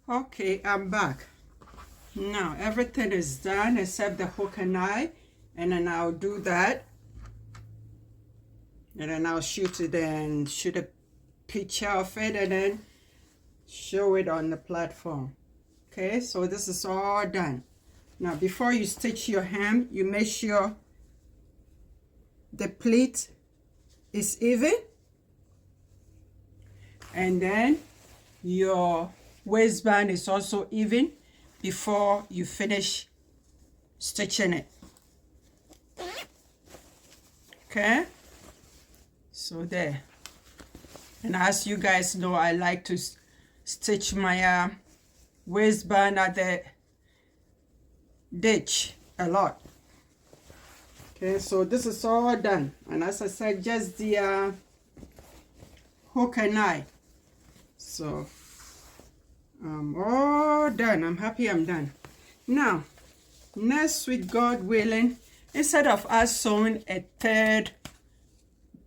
Okay, I'm back. Now everything is done except the hook and eye, and then I'll do that, and then I'll shoot it and shoot a picture of it and then show it on the platform. Okay, so this is all done. Now before you stitch your hem, you make sure the pleat is even, and then your waistband is also even before you finish stitching it. Okay, so there. And as you guys know, I like to stitch my waistband at the ditch a lot. Okay, so this is all done, and as I said, just the hook and eye. So I'm all done. I'm happy I'm done. Now next week, God willing, instead of us sewing a third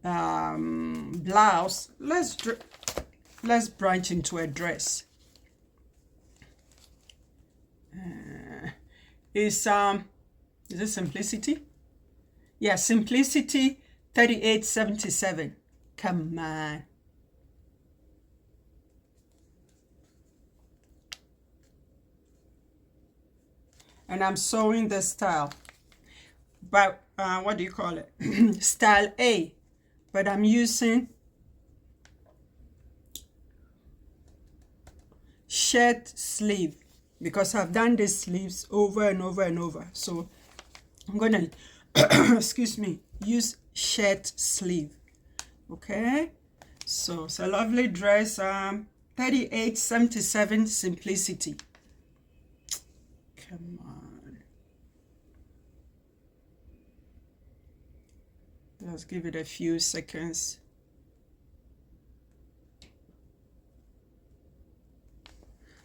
blouse, let's branch into a dress. Is it Simplicity? Yeah, Simplicity 3877. Come on. And I'm sewing the style, but what do you call it? Style A, but I'm using shirt sleeve because I've done the sleeves over and over and over. So I'm gonna excuse me, use shirt sleeve. Okay, so it's a lovely dress. 3877 Simplicity. Come on. Let's give it a few seconds.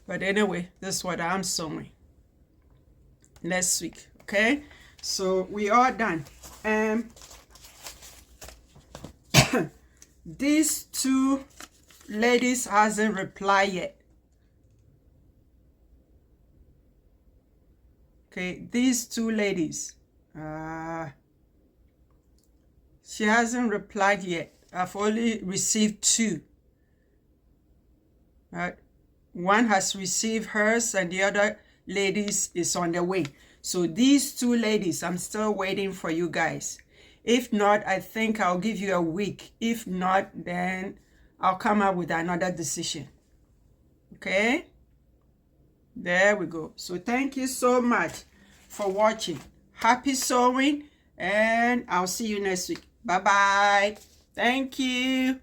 But anyway, this is what I'm sewing next week. Okay, so we are done. These two ladies hasn't replied yet. Okay, these two ladies, she hasn't replied yet. I've only received two. Right? One has received hers and the other ladies is on the way. So these two ladies, I'm still waiting for you guys. If not, I think I'll give you a week. If not, then I'll come up with another decision. Okay? There we go. So thank you so much for watching. Happy sewing, and I'll see you next week. Bye-bye. Thank you.